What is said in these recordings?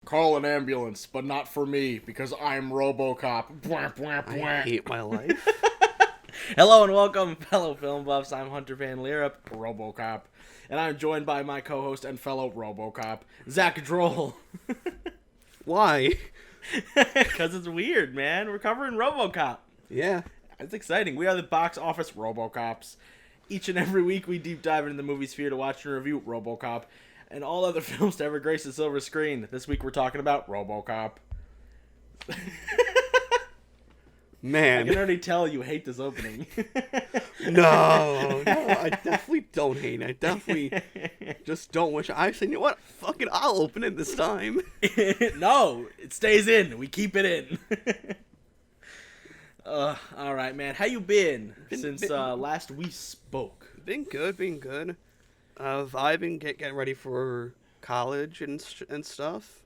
Call an ambulance, but not for me, because I'm Robocop. Bwah, bwah, bwah. I hate my life. Hello and welcome, fellow film buffs. I'm Hunter Van Leerup, Robocop. And I'm joined by my co-host and fellow Robocop, Zach Droll. Why? Because it's weird, man. We're covering Robocop. Yeah. It's exciting. We are the box office Robocops. Each and every week we deep dive into the movie sphere to watch and review Robocop and all other films to ever grace the silver screen. This week we're talking about Robocop. Man. I can already tell you hate this opening. No, I definitely don't hate it. I definitely just don't wish. Actually, you know what? Fuck it, I'll open it this time. No, it stays in. We keep it in. All right, man. How you been since last we spoke? Been good. I've been getting ready for college and stuff.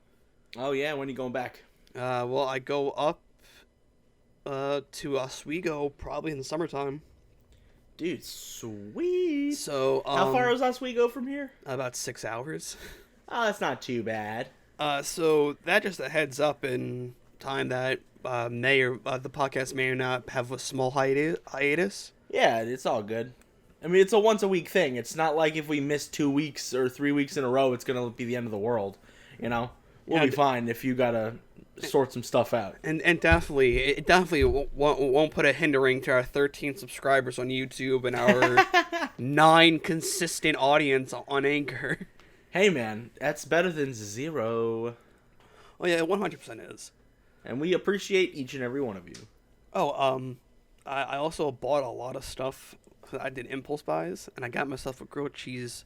Oh yeah, when are you going back? Well, I go up to Oswego probably in the summertime. Dude, sweet. So how far is Oswego from here? About 6 hours. Oh, that's not too bad. So that just a heads up in time that the podcast may or not have a small hiatus. Yeah, it's all good. I mean, it's a once a week thing. It's not like if we miss 2 weeks or 3 weeks in a row, it's gonna be the end of the world. You know, we'll be fine if you gotta sort some stuff out. And it definitely won't put a hindering to our 13 subscribers on YouTube and our 9 consistent audience on Anchor. Hey man, that's better than 0. Oh yeah, 100% is. And we appreciate each and every one of you. Oh, I also bought a lot of stuff. I did impulse buys, and I got myself a grilled cheese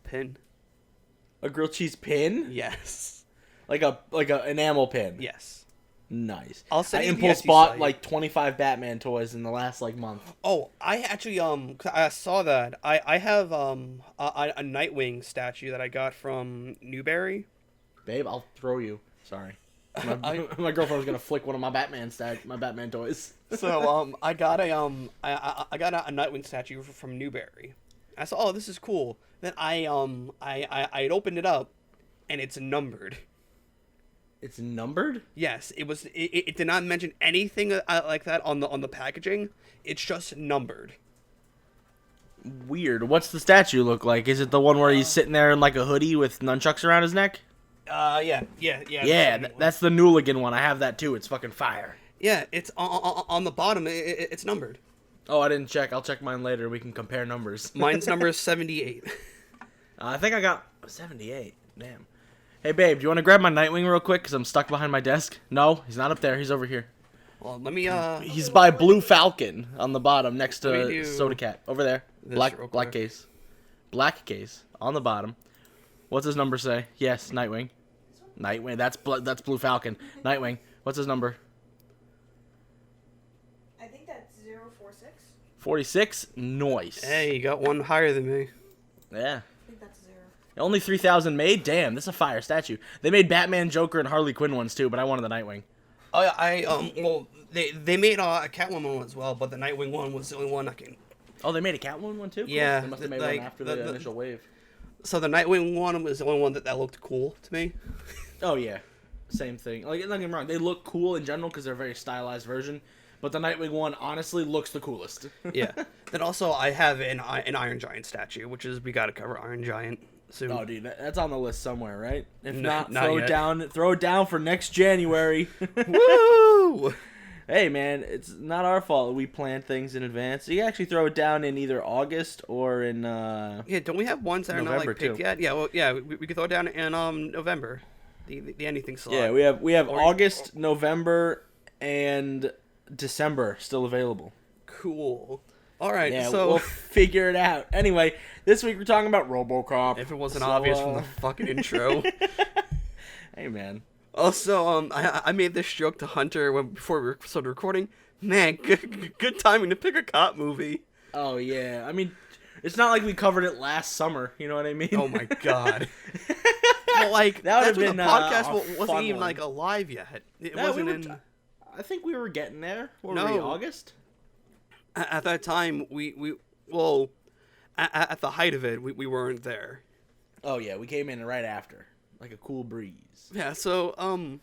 pin. A grilled cheese pin? Yes. Like a enamel pin. Yes. Nice. I'll send I you the impulse Etsy bought site. like 25 Batman toys in the last month. Oh, I actually I saw that. I have a Nightwing statue that I got from Newberry. Babe, I'll throw you. Sorry. My girlfriend was gonna flick one of my Batman toys. So I got a Nightwing statue from Newberry. I saw, oh, this is cool. Then I had opened it up, and it's numbered. It's numbered? Yes, it was. It did not mention anything like that on the packaging. It's just numbered. Weird. What's the statue look like? Is it the one where he's sitting there in like a hoodie with nunchucks around his neck? Yeah. Yeah, that's the Newligan one. I have that too. It's fucking fire. Yeah, it's on the bottom. It's numbered. Oh, I didn't check. I'll check mine later. We can compare numbers. Mine's number 78. I think I got 78. Damn. Hey, babe, do you want to grab my Nightwing real quick? Because I'm stuck behind my desk. No, he's not up there. He's over here. Well, let me, He's by Blue Falcon on the bottom next to Soda Cat. Over there. Black case. Black case on the bottom. What's his number say? Yes, Nightwing. Nightwing. That's Blue Falcon. Nightwing. What's his number? I think that's 046. 46? Nice. Hey, you got one higher than me. Yeah. I think that's 0. Only 3,000 made? Damn, this is a fire statue. They made Batman, Joker, and Harley Quinn ones too, but I wanted the Nightwing. Well, they made a Catwoman one as well, but the Nightwing one was the only one I can. Oh, they made a Catwoman one too? Cool. Yeah, They must have made like, one after the initial wave. So the Nightwing one was the only one that looked cool to me. Oh, yeah. Same thing. Like, don't get me wrong. They look cool in general because they're a very stylized version. But the Nightwing one, honestly, looks the coolest. Yeah. Then also, I have an Iron Giant statue, which is, we gotta cover Iron Giant soon. Oh, dude, that's on the list somewhere, right? If not throw yet. it down for next January. Woo! Hey, man, it's not our fault we plan things in advance. You can actually throw it down in either August or in, Yeah, don't we have ones that are not, November, like, picked too. yet? Yeah, well, yeah, we could throw it down in, November. The anything slot. Yeah, we have Or- August, November, and December still available. Cool. Alright, Yeah, so... we'll figure it out. Anyway, this week we're talking about Robocop. If it wasn't obvious from the fucking intro. Hey, man. Also, I made this joke to Hunter before we started recording. Man, good timing to pick a cop movie. Oh, yeah. I mean, it's not like we covered it last summer. You know what I mean? Oh my god. Well, like, That would've that's when been, the podcast a wasn't fun even, one. like, alive yet. It No, wasn't we in... I think we were getting there. Were we, No. August? At that time, well, at the height of it, we weren't there. Oh, yeah. We came in right after. like a cool breeze. Yeah, so,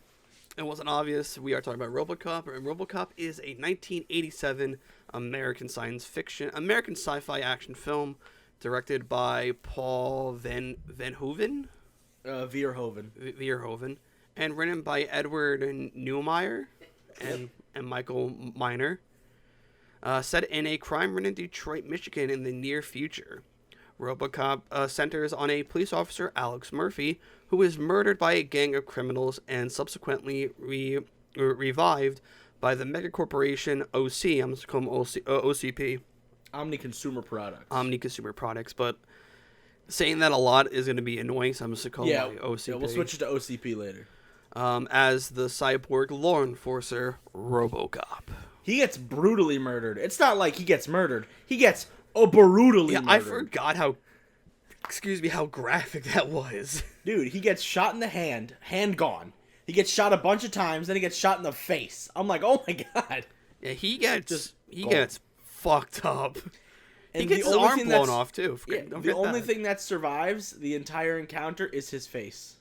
it wasn't obvious. We are talking about Robocop, and Robocop is a 1987 American sci-fi action film directed by Paul Verhoeven. Verhoeven. And written by Edward Neumeier and Michael Miner. Set in a crime-ridden Detroit, Michigan in the near future. Robocop centers on a police officer, Alex Murphy, who is murdered by a gang of criminals and subsequently revived by the megacorporation OC. I'm just calling OCP. Omni Consumer Products. Omni Consumer Products, but saying that a lot is going to be annoying, so I'm just going to call it OCP. Yeah, we'll switch it to OCP later. As the cyborg law enforcer, Robocop. He gets brutally murdered. It's not like he gets murdered. He gets brutally murdered. I forgot how graphic that was. Dude, he gets shot in the hand gone. He gets shot a bunch of times, then he gets shot in the face. I'm like, oh my god. Yeah, he gets fucked up. And he gets his arm blown off too. The only thing that survives the entire encounter is his face.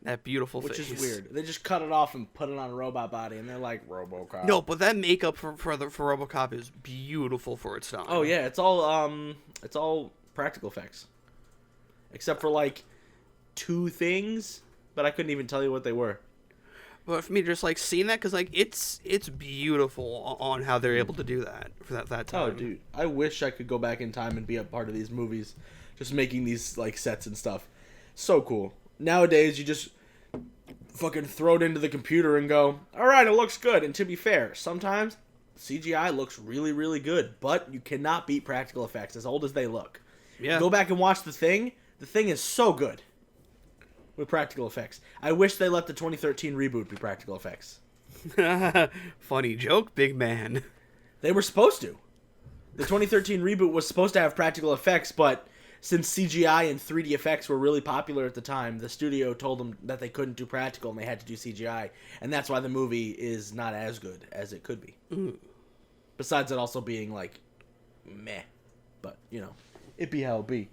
That beautiful face. Which is weird. They just cut it off and put it on a robot body, and they're like, Robocop. No, but that makeup for Robocop is beautiful for its time. Oh yeah, it's all practical effects, except for like 2 things, but I couldn't even tell you what they were. But for me, just like seeing that, because like it's beautiful on how they're able to do that for that time. Oh, dude, I wish I could go back in time and be a part of these movies, just making these like sets and stuff. So cool. Nowadays, you just fucking throw it into the computer and go, all right, it looks good. And to be fair, sometimes CGI looks really, really good, but you cannot beat practical effects, as old as they look. Yeah. Go back and watch The Thing. The Thing is so good with practical effects. I wish they let the 2013 reboot be practical effects. Funny joke, big man. They were supposed to. The 2013 reboot was supposed to have practical effects, but since CGI and 3D effects were really popular at the time, the studio told them that they couldn't do practical and they had to do CGI. And that's why the movie is not as good as it could be. Ooh. Besides it also being, like, meh. But, you know, it be how it be.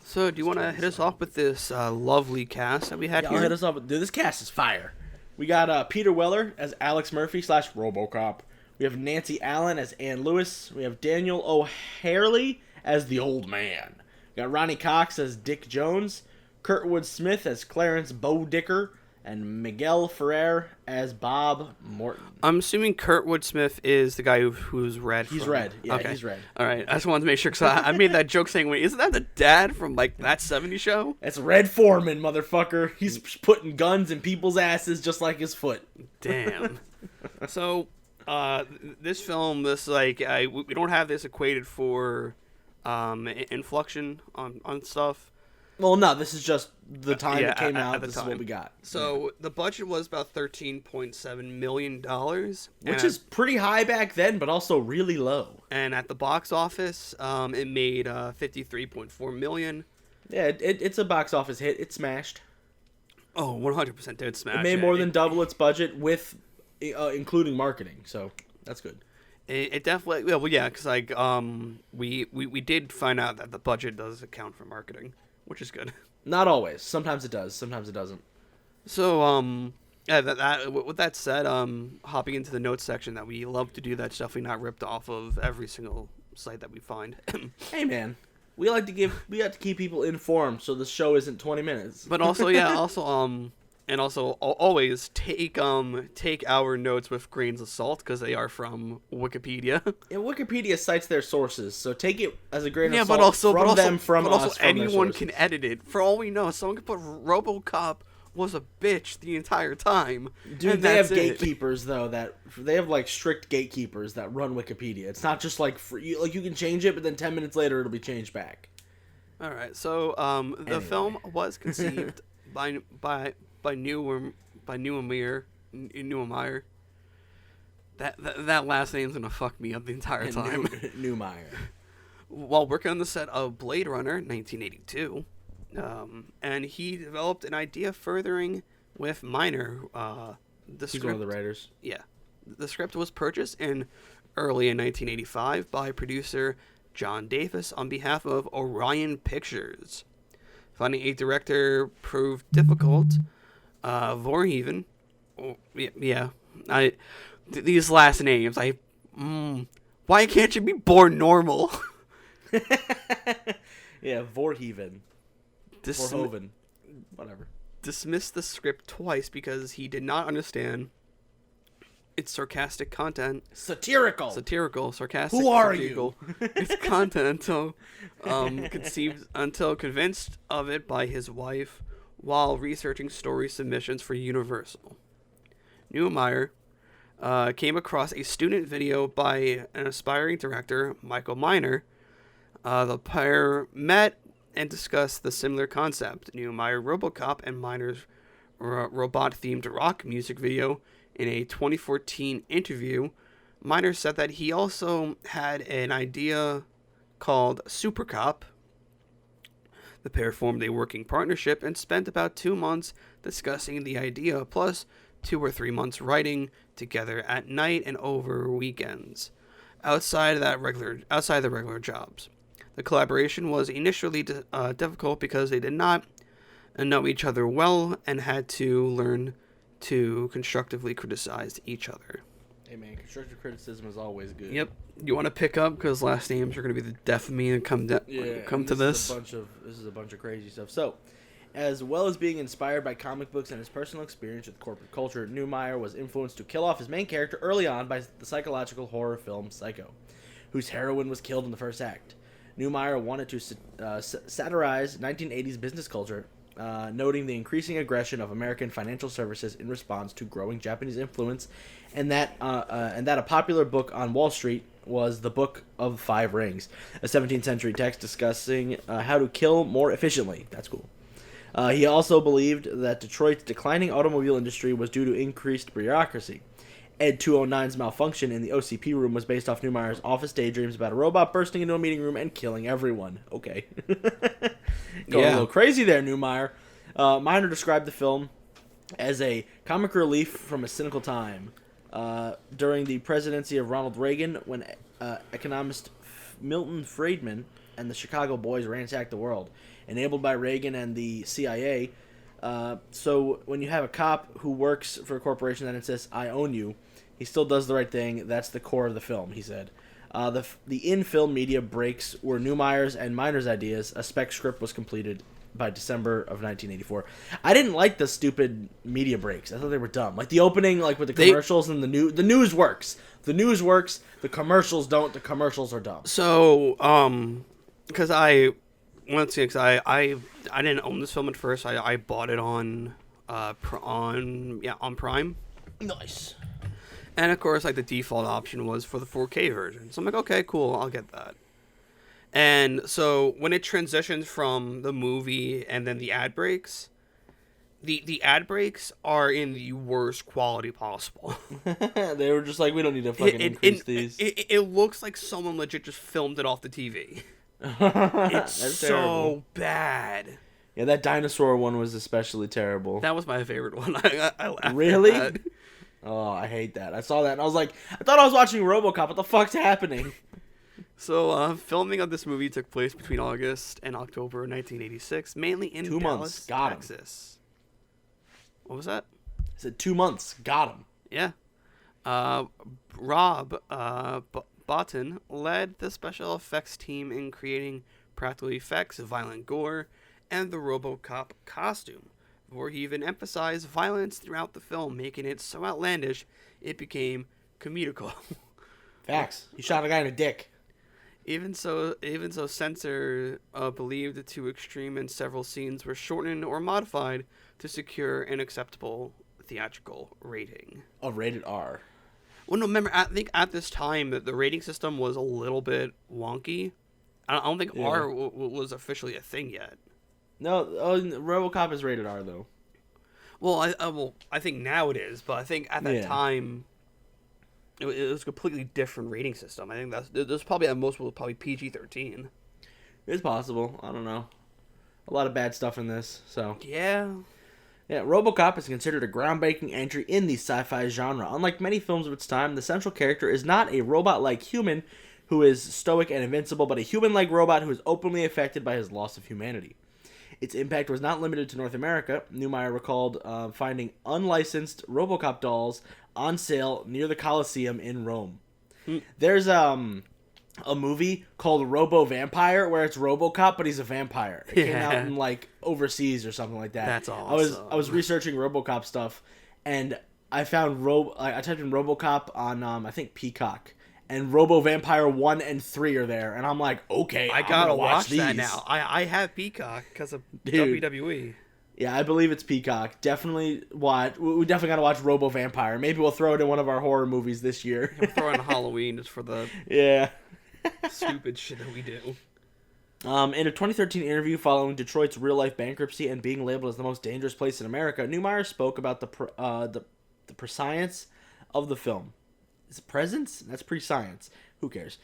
So, do you want to hit us off with this lovely cast that we had here? I'll hit us off with... Dude, this cast is fire. We got Peter Weller as Alex Murphy / Robocop. We have Nancy Allen as Ann Lewis. We have Daniel O'Harely as the Old Man. We got Ronnie Cox as Dick Jones, Kurtwood Smith as Clarence Bowdicker, and Miguel Ferrer as Bob Morton. I'm assuming Kurtwood Smith is the guy who's red. He's red. Yeah, okay. He's red. All right. I just wanted to make sure, because I made that joke saying, wait, isn't that the dad from, like, That 70s Show? It's Red Foreman, motherfucker. He's putting guns in people's asses just like his foot. Damn. So, this film, we don't have this equated for inflection on stuff. Well, no, this is just the time it came out. This is what we got. So the budget was about $13.7 million, which is pretty high back then, but also really low. And at the box office, it made $53.4 million. Yeah, it's a box office hit. It smashed. Oh, 100% did smash. It made more than double its budget with including marketing. So that's good. It definitely, well, yeah, because like we did find out that the budget does account for marketing, which is good. Not always. Sometimes it does. Sometimes it doesn't. So yeah, with that said, hopping into the notes section that we love to do, that's definitely not ripped off of every single site that we find. Hey man, we like to keep people informed, so the show isn't 20 minutes. But also, yeah, always take our notes with grains of salt, because they are from Wikipedia. Yeah, Wikipedia cites their sources, so take it as a grain of salt from them, from us, from anyone can edit it. For all we know, someone could put Robocop was a bitch the entire time. Dude, they have gatekeepers though they have like strict gatekeepers that run Wikipedia. It's not just like you can change it, but then 10 minutes later it'll be changed back. All right, so the film was conceived by Neumeier. That last name's gonna fuck me up the entire time. Neumeier. While working on the set of Blade Runner 1982, and he developed an idea furthering with Miner. He's one of the writers. Yeah, the script was purchased early in 1985 by producer John Davis on behalf of Orion Pictures. Finding a director proved difficult. Verhoeven, these last names, why can't you be born normal? Yeah, Verhoeven. Verhoeven. Whatever. Dismissed the script twice because he did not understand its sarcastic content. Satirical, sarcastic. Who are satirical. You? Its content until convinced of it by his wife while researching story submissions for Universal. Neumeier came across a student video by an aspiring director, Michael Miner. The pair met and discussed the similar concept, Neumeier Robocop and Miner's robot-themed rock music video. In a 2014 interview, Miner said that he also had an idea called Supercop. The pair formed a working partnership and spent about 2 months discussing the idea, plus 2 or 3 months writing together at night and over weekends, outside the regular jobs. The collaboration was initially difficult because they did not know each other well and had to learn to constructively criticize each other. Hey man, constructive criticism is always good. Yep. You want to pick up because last names are going to be the death of me and come to this. This is a bunch of crazy stuff. So, as well as being inspired by comic books and his personal experience with corporate culture, Neumeier was influenced to kill off his main character early on by the psychological horror film Psycho, whose heroine was killed in the first act. Neumeier wanted to satirize 1980s business culture, noting the increasing aggression of American financial services in response to growing Japanese influence, and that a popular book on Wall Street was The Book of Five Rings, a 17th century text discussing how to kill more efficiently. That's cool. He also believed that Detroit's declining automobile industry was due to increased bureaucracy. Ed 209's malfunction in the OCP room was based off Neumeier's office daydreams about a robot bursting into a meeting room and killing everyone. Okay. Going a little crazy there, Neumeier. Miner described the film as a comic relief from a cynical time. During the presidency of Ronald Reagan, when economist Milton Friedman and the Chicago Boys ransacked the world, enabled by Reagan and the CIA. So when you have a cop who works for a corporation that insists, I own you, he still does the right thing. That's the core of the film, he said. The in-film media breaks were Neumeier's and Miner's ideas. A spec script was completed by December of 1984. I didn't like the stupid media breaks. I thought they were dumb. Like the opening, like with the commercials and the news works. The news works. The commercials don't. The commercials are dumb. So, because I didn't own this film at first. I bought it on Prime. Nice. And of course, like the default option was for the 4K version. So I'm like, okay, cool, I'll get that. And so when it transitions from the movie and then the ad breaks, the ad breaks are in the worst quality possible. They were just like, we don't need to fucking increase these. It looks like someone legit just filmed it off the TV. It's so terrible. Bad. Yeah, that dinosaur one was especially terrible. That was my favorite one. I laughed really? at that. Oh, I hate that. I saw that and I was like, I thought I was watching Robocop. What the fuck's happening? So, filming of this movie took place between August and October 1986, mainly in 2 months. Dallas, Texas. What was that? I said 2 months. Got him. Yeah. Rob Botton led the special effects team in creating practical effects, violent gore, and the Robocop costume. Verhoeven emphasized violence throughout the film, making it so outlandish it became comical. Facts. He shot a guy in a dick. Even so, censor believed the too extreme and several scenes were shortened or modified to secure an acceptable theatrical rating. A rated R. Well, no, remember, I think at this time the rating system was a little bit wonky. I don't think R was officially a thing yet. No, RoboCop is rated R though. Well, I think now it is, but I think at that time it was a completely different rating system. I think there's probably at most was probably PG-13. It's possible. I don't know. A lot of bad stuff in this. So yeah. RoboCop is considered a groundbreaking entry in the sci-fi genre. Unlike many films of its time, the central character is not a robot-like human who is stoic and invincible, but a human-like robot who is openly affected by his loss of humanity. Its impact was not limited to North America. Neumeier recalled finding unlicensed Robocop dolls on sale near the Colosseum in Rome. There's a movie called Robo Vampire where it's Robocop, but he's a vampire. It came out in like overseas or something like that. That's awesome. I was researching Robocop stuff, and I found I typed in Robocop on I think Peacock, and Robo Vampire 1 and 3 are there, and I'm like, okay, I gotta watch these. that now. I have Peacock because of WWE. Yeah, I believe it's Peacock. Definitely watch. We definitely gotta watch Robo Vampire. Maybe we'll throw it in one of our horror movies this year. We'll throw it on Halloween just for the stupid shit that we do. In a 2013 interview following Detroit's real-life bankruptcy and being labeled as the most dangerous place in America, Neumeier spoke about the prescience of the film. Is it presence? That's pre-science. Who cares?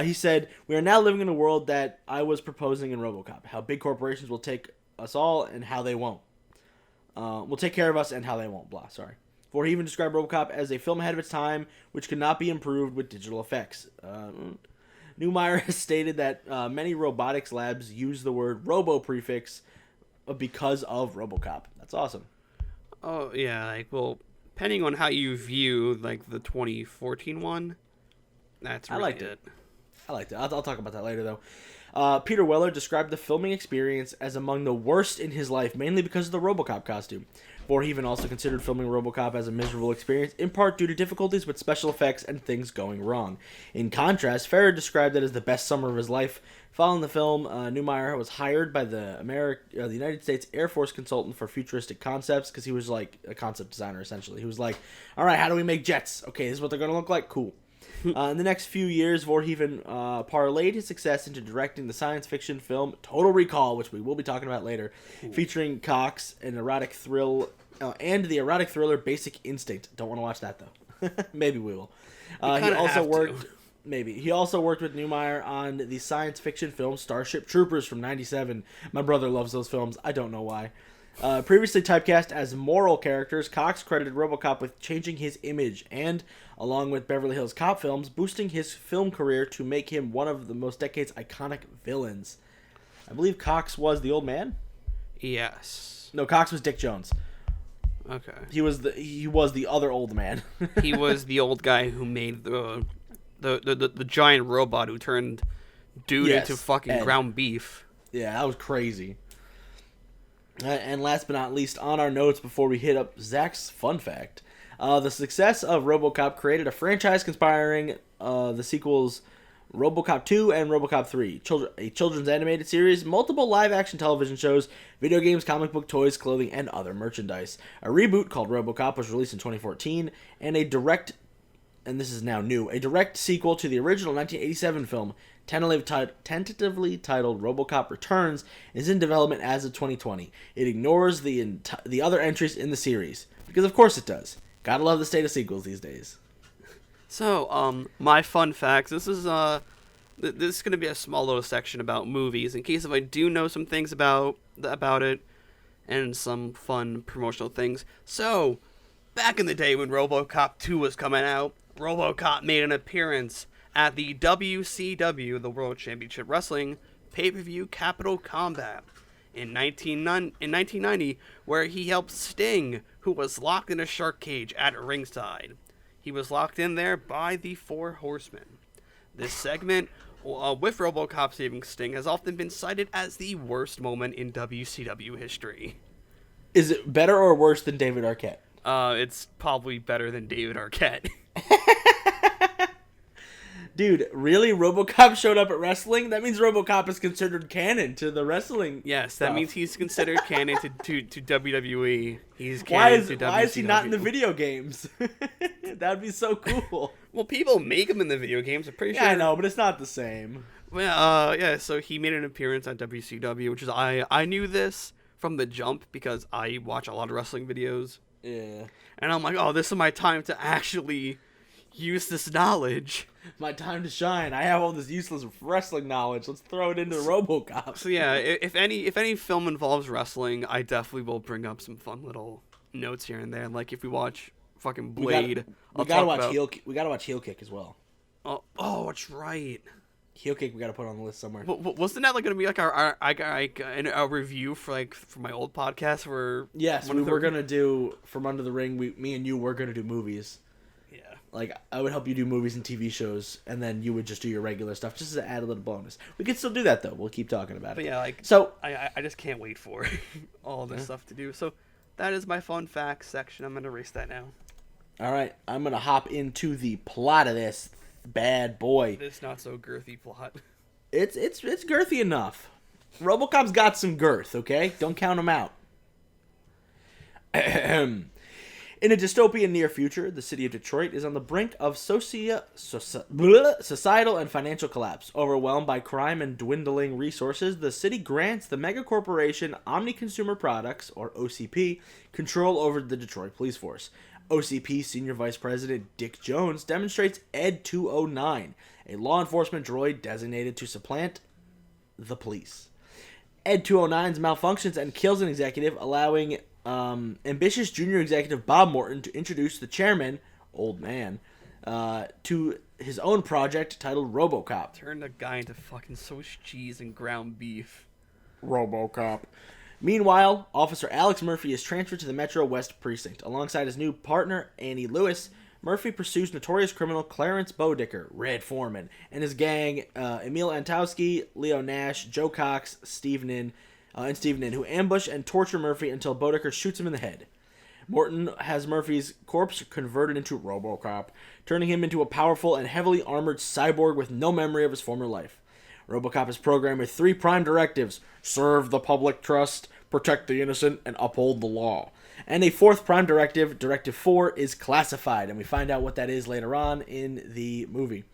He said, "We are now living in a world that I was proposing in Robocop. How big corporations will take us all and how they won't. Will take care of us and how they won't." Blah. Sorry. For he even described Robocop as a film ahead of its time, which could not be improved with digital effects. Neumeier has stated that many robotics labs use the word robo prefix because of Robocop. That's awesome. Oh yeah, like well, depending on how you view like the 2014 one, that's really I liked it. I'll talk about that later though. Peter Weller described the filming experience as among the worst in his life, mainly because of the Robocop costume. Verhoeven also considered filming Robocop as a miserable experience, in part due to difficulties with special effects and things going wrong. In contrast, Farrer described it as the best summer of his life. Following the film, Neumeier was hired by the United States Air Force consultant for futuristic concepts, because he was like a concept designer, essentially. He was like, all right, how do we make jets? Okay, this is what they're going to look like? Cool. In the next few years, Verhoeven parlayed his success into directing the science fiction film Total Recall, which we will be talking about later, featuring Cox, and the erotic thriller Basic Instinct. Don't want to watch that though. Maybe we will. He also worked with Neumeier on the science fiction film Starship Troopers from '97. My brother loves those films. I don't know why. Previously typecast as moral characters, Cox credited Robocop with changing his image and, along with Beverly Hills Cop films, boosting his film career to make him one of the most decade's iconic villains. I believe Cox was the old man? Yes. No, Cox was Dick Jones. Okay. He was the other old man. He was the old guy who made the giant robot who turned dude into fucking ground beef. Yeah, that was crazy. And last but not least, on our notes before we hit up Zach's fun fact, the success of Robocop created a franchise conspiring the sequels Robocop 2 and Robocop 3, a children's animated series, multiple live-action television shows, video games, comic book, toys, clothing, and other merchandise. A reboot called Robocop was released in 2014, and this is now new, a direct sequel to the original 1987 film, tentatively titled Robocop Returns, is in development as of 2020. It ignores the other entries in the series, because of course it does. Gotta love the state of sequels these days. So, my fun facts. This is going to be a small little section about movies, in case if I do know some things about it, and some fun promotional things. So, back in the day when Robocop 2 was coming out, Robocop made an appearance at the WCW, the World Championship Wrestling, pay-per-view Capital Combat in 1990, where he helped Sting, who was locked in a shark cage at ringside. He was locked in there by the Four Horsemen. This segment, with Robocop saving Sting, has often been cited as the worst moment in WCW history. Is it better or worse than David Arquette? It's probably better than David Arquette. Dude, really? Robocop showed up at wrestling? That means Robocop is considered canon to the wrestling. Yes, stuff. That means he's considered canon to WWE. He's canon to WCW. Why is he not in the video games? That'd be so cool. Well, people make him in the video games. I'm pretty sure. Yeah, I know, but it's not the same. Well, yeah. So he made an appearance on WCW, which is I knew this from the jump because I watch a lot of wrestling videos. Yeah. And I'm like, oh, this is my time to actually use this knowledge. My time to shine. I have all this useless wrestling knowledge. Let's throw it into Robocop. So yeah, if any film involves wrestling, I definitely will bring up some fun little notes here and there. Like if we watch fucking Blade, we gotta watch Heel Kick as well. Oh, that's right. Heel kick we gotta put on the list somewhere. Wasn't that like gonna be like our review for my old podcast where? Yes, we were gonna do From Under the Ring. Me and you were gonna do movies. Yeah. Like I would help you do movies and TV shows, and then you would just do your regular stuff, just to add a little bonus. We could still do that though. We'll keep talking about it. But yeah, so I just can't wait for all this stuff to do. So that is my fun facts section. I'm gonna erase that now. All right, I'm gonna hop into the plot of this bad boy. This not so girthy plot. It's girthy enough. RoboCop's got some girth, okay? Don't count him out. In a dystopian near future, the city of Detroit is on the brink of societal and financial collapse. Overwhelmed by crime and dwindling resources, the city grants the megacorporation Omni Consumer Products, or OCP, control over the Detroit police force. OCP Senior Vice President Dick Jones demonstrates Ed-209, a law enforcement droid designated to supplant the police. Ed-209's malfunctions and kills an executive, allowing ambitious junior executive Bob Morton to introduce the chairman, Old Man, to his own project titled Robocop. Turn the guy into fucking Swiss cheese and ground beef. Robocop. Meanwhile, Officer Alex Murphy is transferred to the Metro West Precinct. Alongside his new partner, Annie Lewis, Murphy pursues notorious criminal Clarence Bodicker, Red Foreman, and his gang, Emil Antowski, Leo Nash, Joe Cox, Steve Nin, who ambush and torture Murphy until Bodicker shoots him in the head. Morton has Murphy's corpse converted into Robocop, turning him into a powerful and heavily armored cyborg with no memory of his former life. Robocop is programmed with 3 prime directives: serve the public trust, protect the innocent, and uphold the law. And a 4th prime directive, Directive 4, is classified, and we find out what that is later on in the movie.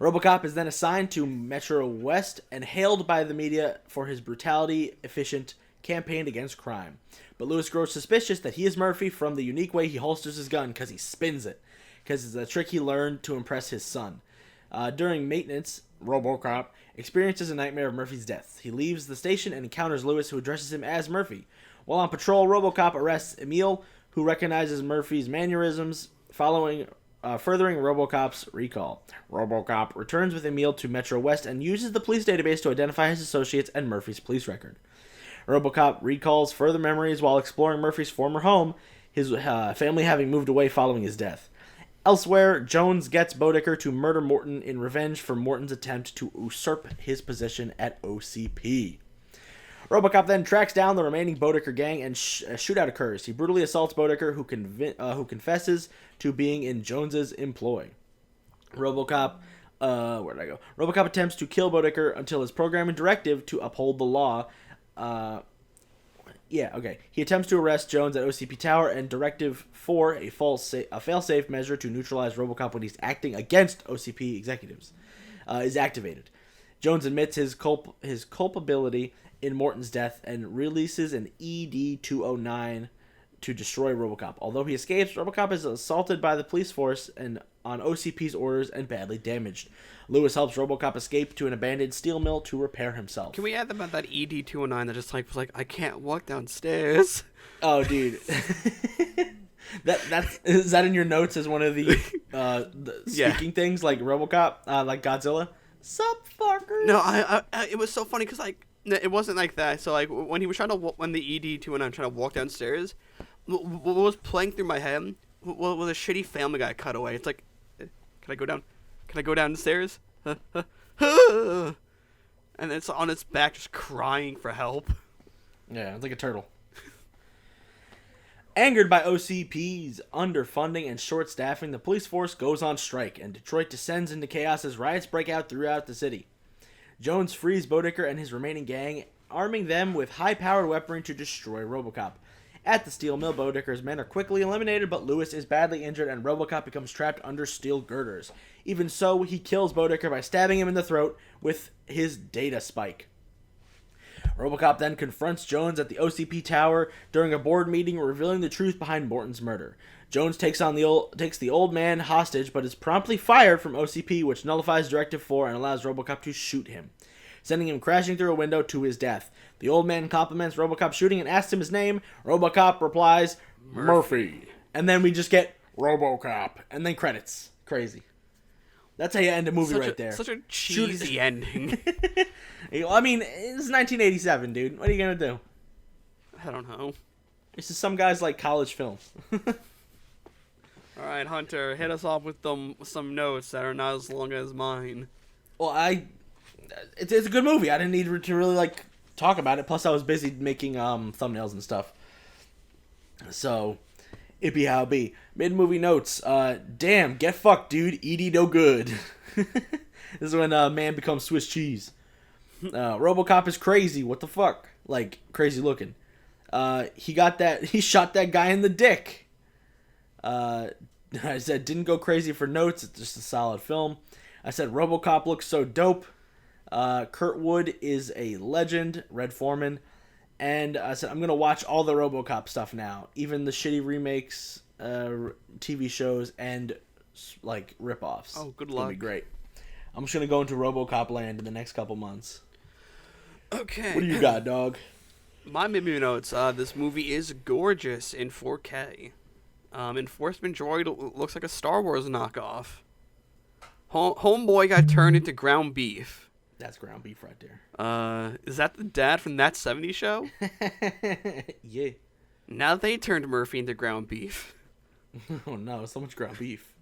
Robocop is then assigned to Metro West and hailed by the media for his brutality-efficient campaign against crime. But Lewis grows suspicious that he is Murphy from the unique way he holsters his gun, because he spins it, because it's a trick he learned to impress his son. During maintenance, Robocop experiences a nightmare of Murphy's death. He leaves the station and encounters Lewis, who addresses him as Murphy. While on patrol, Robocop arrests Emil, who recognizes Murphy's mannerisms, furthering Robocop's recall. Robocop returns with Emil to Metro West and uses the police database to identify his associates and Murphy's police record. Robocop recalls further memories while exploring Murphy's former home, his family having moved away following his death. Elsewhere, Jones gets Bodicker to murder Morton in revenge for Morton's attempt to usurp his position at OCP. Robocop then tracks down the remaining Bodicker gang and a shootout occurs. He brutally assaults Bodicker, who confesses to being in Jones's employ. Robocop attempts to kill Bodicker until his programming directive to uphold the law. He attempts to arrest Jones at OCP Tower, and Directive 4, a fail-safe measure to neutralize Robocop when he's acting against OCP executives, is activated. Jones admits his culpability in Morton's death and releases an ED-209 to destroy Robocop. Although he escapes, Robocop is assaulted by the police force and on OCP's orders and badly damaged. Lewis helps Robocop escape to an abandoned steel mill to repair himself. Can we add about that ED-209 that just was like, I can't walk downstairs? Oh, dude. Is that in your notes as one of the speaking things like Robocop, like Godzilla? Sup, fuckers? No, it was so funny because it wasn't like that. So when he was when the ED-209 trying to walk downstairs, what was playing through my head was a shitty Family Guy cutaway. It's like, can I go down? Can I go downstairs? And it's on its back just crying for help. Yeah, it's like a turtle. Angered by OCP's underfunding and short-staffing, the police force goes on strike, and Detroit descends into chaos as riots break out throughout the city. Jones frees Bodicker and his remaining gang, arming them with high-powered weaponry to destroy Robocop. At the steel mill, Bodicker's men are quickly eliminated, but Lewis is badly injured and Robocop becomes trapped under steel girders. Even so, he kills Bodicker by stabbing him in the throat with his data spike. Robocop then confronts Jones at the OCP Tower during a board meeting, revealing the truth behind Morton's murder. Jones takes the old man hostage, but is promptly fired from OCP, which nullifies Directive 4 and allows Robocop to shoot him, sending him crashing through a window to his death. The old man compliments Robocop's shooting and asks him his name. Robocop replies, Murphy. And then we just get Robocop. And then credits. Crazy. That's how you end a movie right there. Such a cheesy ending. I mean, it's 1987, dude. What are you gonna do? I don't know. This is some guy's like college film. All right, Hunter, hit us off with some notes that are not as long as mine. Well, it's a good movie. I didn't need to really like talk about it. Plus, I was busy making thumbnails and stuff. So, it be how it be. Mid-movie notes. Damn, get fucked, dude. Edie no good. This is when man becomes Swiss cheese. Robocop is crazy. What the fuck? Like, crazy looking. He shot that guy in the dick. I said, didn't go crazy for notes. It's just a solid film. I said, Robocop looks so dope. Kurt Wood is a legend. Red Foreman. And I said, I'm going to watch all the Robocop stuff now. Even the shitty remakes, TV shows, and, like, rip-offs. Oh, good It's luck. going to be great. I'm just going to go into Robocop land in the next couple months. Okay. What do you got, dog? My movie notes. This movie is gorgeous in 4K. Enforcement droid looks like a Star Wars knockoff. Homeboy got turned into ground beef. That's ground beef right there. Is that the dad from That 70s Show? Yeah. Now they turned Murphy into ground beef. Oh no, so much ground beef.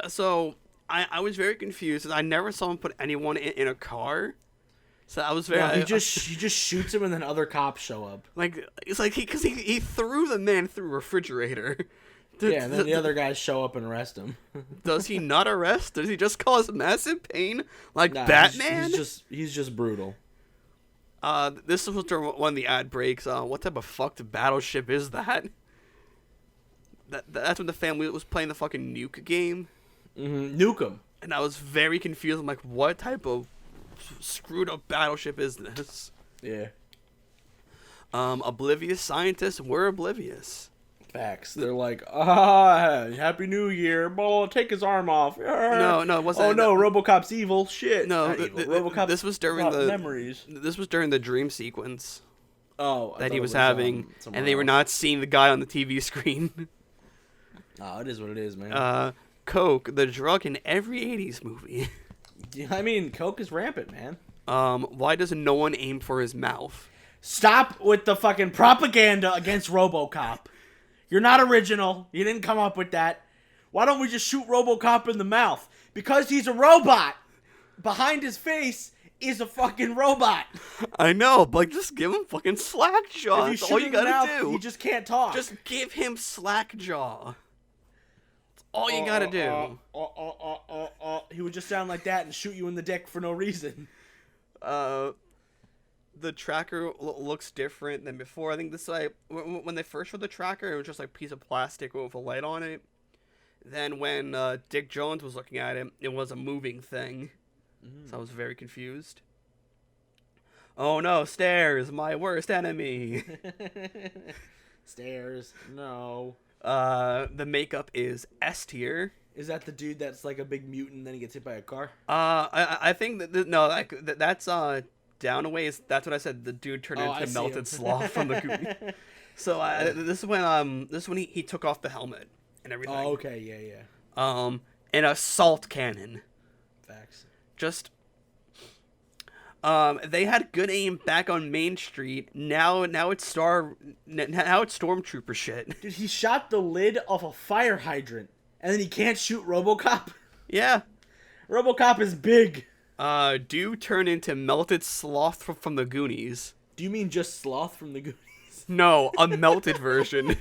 So I was very confused. I never saw him put anyone in a car. So I was very. No, he just shoots him, and then other cops show up. Like it's like he threw the man through a refrigerator. Yeah, and then the other guys show up and arrest him. Does he not arrest? Does he just cause massive pain like Nah, Batman? He's just brutal. This was during one of the ad breaks. What type of fucked battleship is that? That's when the family was playing the fucking nuke game. Mm-hmm. Nuke 'em. And I was very confused. I'm like, what type of screwed up battleship is this? Yeah. Oblivious scientists were oblivious. Facts. They're like, Happy New Year. Blah, take his arm off. No, it wasn't. Oh no, Robocop's evil. Shit. No, Robocop. this was during the memories. This was during the dream sequence that he was having, and they were not seeing the guy on the TV screen. Oh, it is what it is, man. Coke, the drug in every 80s movie. I mean, Coke is rampant, man. Why does no one aim for his mouth? Stop with the fucking propaganda against Robocop. You're not original. You didn't come up with that. Why don't we just shoot Robocop in the mouth? Because he's a robot. Behind his face is a fucking robot. I know, but just give him fucking slack jaw. That's all you gotta do. He just can't talk. Just give him slack jaw. That's all you gotta do. He would just sound like that and shoot you in the dick for no reason. The tracker looks different than before. I think this like when they first showed the tracker, it was just like a piece of plastic with a light on it. Then when Dick Jones was looking at it, it was a moving thing. So I was very confused. Oh no, stairs, my worst enemy. Stairs, no. The makeup is S tier. Is that the dude that's like a big mutant and then he gets hit by a car? I think that's down a ways. That's what I said. The dude turned into melted sloth from the Goonies. So this is when he took off the helmet and everything. Oh, okay, yeah. An assault cannon. Facts. Just they had good aim back on Main Street. Now it's stormtrooper shit. Dude, he shot the lid off a fire hydrant and then he can't shoot Robocop? Yeah. Robocop is big. Dude turned into melted sloth from the Goonies. Do you mean just Sloth from the Goonies? No, a melted version.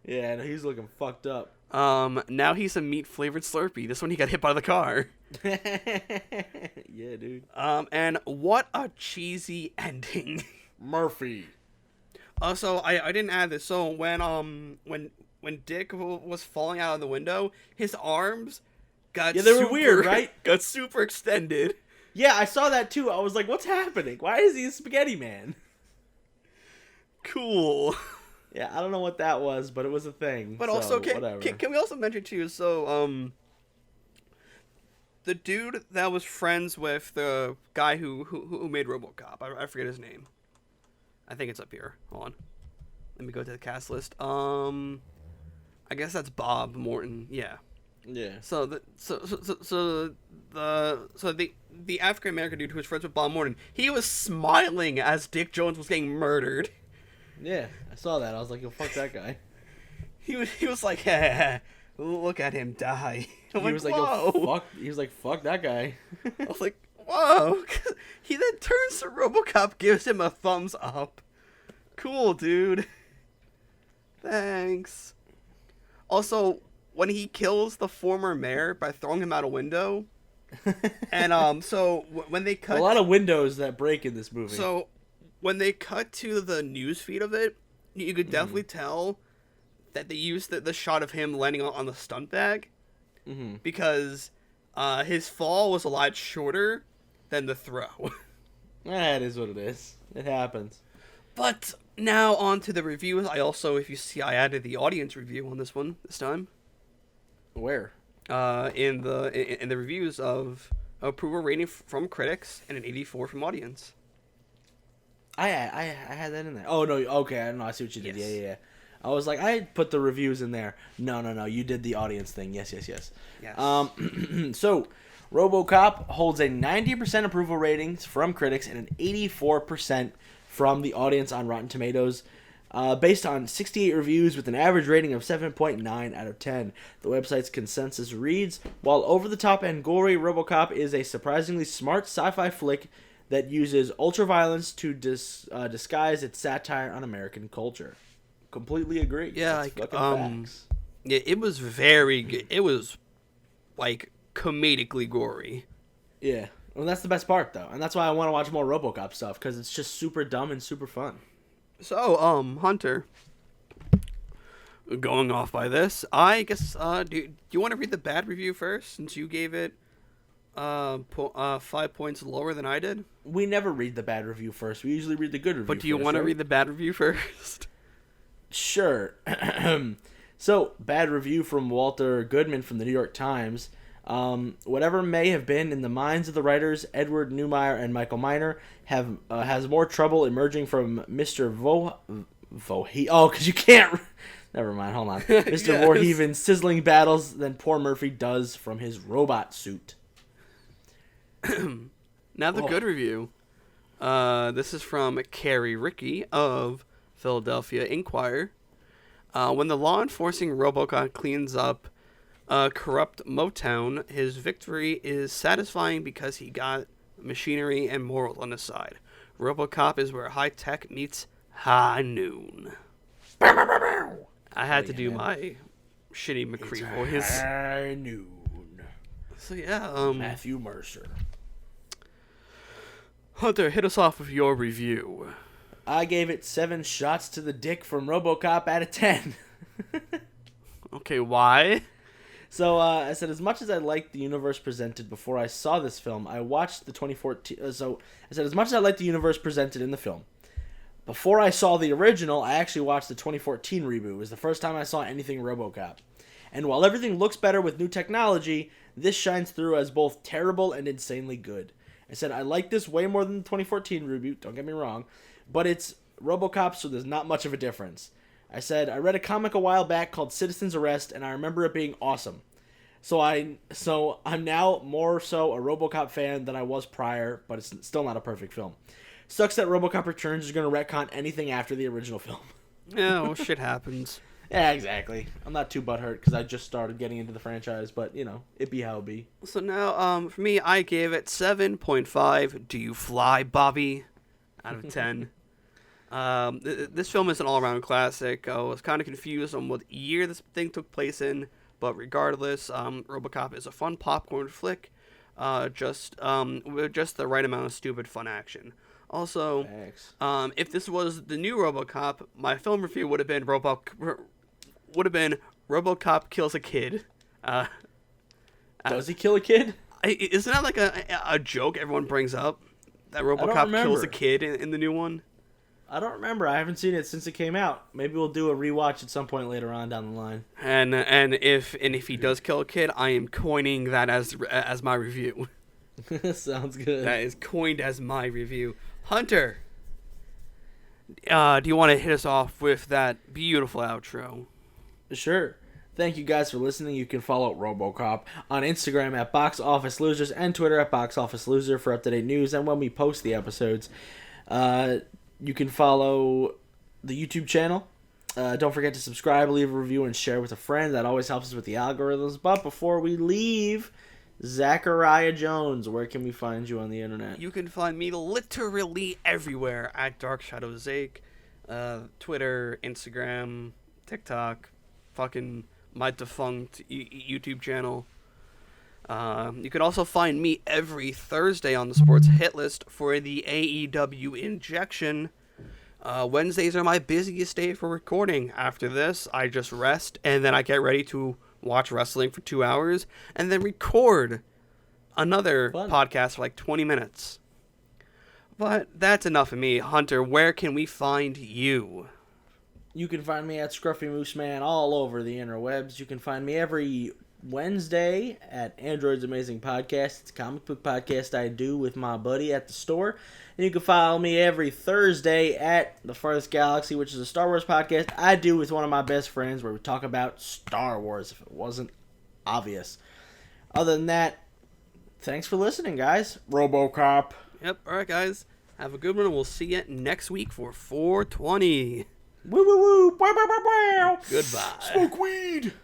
Yeah, no, he's looking fucked up. Now he's a meat-flavored Slurpee. This one he got hit by the car. Yeah, dude. And what a cheesy ending. Murphy. So I didn't add this. So when Dick was falling out of the window, his arms got they were weird, right? Got super extended. Yeah, I saw that too. I was like, what's happening? Why is he a spaghetti man? Cool. Yeah, I don't know what that was, but it was a thing. But so, also, whatever. can we also mention too? So, the dude that was friends with the guy who made RoboCop, I forget his name. I think it's up here. Hold on, let me go to the cast list. I guess that's Bob Morton. Yeah. Yeah. So the African American dude who was friends with Bob Morton, he was smiling as Dick Jones was getting murdered. Yeah, I saw that. I was like, yo, fuck that guy. He was like, hey, look at him die. He was like, yo, fuck. He was like, fuck that guy. I was like, whoa. He then turns to RoboCop, gives him a thumbs up. Cool, dude. Thanks. Also, when he kills the former mayor by throwing him out a window, and so when they cut a lot of windows that break in this movie. So when they cut to the news feed of it, you could definitely tell that they used the shot of him landing on the stunt bag, because his fall was a lot shorter than the throw. That is what it is. It happens. But now on to the reviews. I also, if you see, I added the audience review on this one this time. Where? In the reviews of approval rating from critics and an 84 from audience. I had that in there. Oh no, okay, I know. I see what you did. Yes. Yeah. I was like, I put the reviews in there. No, you did the audience thing. Yes. Yes. So, RoboCop holds a 90% approval ratings from critics and an 84% from the audience on Rotten Tomatoes. Based on 68 reviews with an average rating of 7.9 out of 10. The website's consensus reads, while over-the-top and gory, RoboCop is a surprisingly smart sci-fi flick that uses ultraviolence to disguise its satire on American culture. Completely agree. Yeah, that's fucking facts. Yeah, it was very good. It was, like, comedically gory. Yeah. Well, that's the best part, though. And that's why I want to watch more RoboCop stuff, because it's just super dumb and super fun. So, Hunter, going off by this, I guess, do you want to read the bad review first, since you gave it 5 points lower than I did? We never read the bad review first. We usually read the good review But do you want to read the bad review first? Sure. So, bad review from Walter Goodman from the New York Times. Whatever may have been in the minds of the writers, Edward Neumeier and Michael Miner has more trouble emerging from Mr. because you can't. Never mind. Hold on. Mr. Yes. Verhoeven's sizzling battles than poor Murphy does from his robot suit. Now the good review. This is from Carrie Rickey of Philadelphia Inquirer. When the law-enforcing Robocop cleans up corrupt Motown, his victory is satisfying because he got machinery and morals on his side. Robocop is where high-tech meets high noon. I had to do my shitty McCree voice. High noon. So yeah, Matthew Mercer. Hunter, hit us off with your review. I gave it 7 shots to the dick from RoboCop out of 10. Okay, why? So, I said, as much as I liked the universe presented before I saw this film, I watched the 2014... as much as I liked the universe presented in the film, before I saw the original, I actually watched the 2014 reboot. It was the first time I saw anything RoboCop. And while everything looks better with new technology, this shines through as both terrible and insanely good. I said, I like this way more than the 2014 reboot, don't get me wrong, but it's RoboCop, so there's not much of a difference. I said, I read a comic a while back called Citizen's Arrest, and I remember it being awesome. So I'm now more so a RoboCop fan than I was prior, but it's still not a perfect film. Sucks that RoboCop Returns is going to retcon anything after the original film. Yeah, well, shit happens. Yeah, exactly. I'm not too butthurt because I just started getting into the franchise, but, you know, it be how it be. So now, for me, I gave it 7.5. Do you fly, Bobby? Out of 10. This film is an all-around classic. I was kind of confused on what year this thing took place in, but regardless, RoboCop is a fun popcorn flick, with just the right amount of stupid fun action. Also, if this was the new RoboCop, my film review would have been RoboCop kills a kid. Does he kill a kid? Isn't that like a joke everyone brings up? That RoboCop kills a kid in the new one? I don't remember. I haven't seen it since it came out. Maybe we'll do a rewatch at some point later on down the line. And if he does kill a kid, I am coining that as my review. Sounds good. That is coined as my review. Hunter, do you want to hit us off with that beautiful outro? Sure. Thank you guys for listening. You can follow Robocop on Instagram at Box Office Losers and Twitter at Box Office Loser for up-to-date news and when we post the episodes. You can follow the YouTube channel. Don't forget to subscribe, leave a review, and share with a friend. That always helps us with the algorithms. But before we leave, Zachariah Jones, where can we find you on the internet? You can find me literally everywhere at Dark Shadow Zake. Twitter, Instagram, TikTok, fucking my defunct YouTube channel. You can also find me every Thursday on the Sports Hit List for the AEW Injection. Wednesdays are my busiest day for recording. After this, I just rest, and then I get ready to watch wrestling for 2 hours, and then record another podcast for like 20 minutes. But that's enough of me. Hunter, where can we find you? You can find me at Scruffy Moose Man all over the interwebs. You can find me every Wednesday at Android's Amazing Podcast. It's a comic book podcast I do with my buddy at the store. And you can follow me every Thursday at The Farthest Galaxy, which is a Star Wars podcast I do with one of my best friends where we talk about Star Wars, if it wasn't obvious. Other than that, thanks for listening, guys. Robocop. Yep, alright guys. Have a good one, and we'll see you next week for 420. Woo woo woo! Wow, wow, wow, wow. Goodbye. Smoke weed!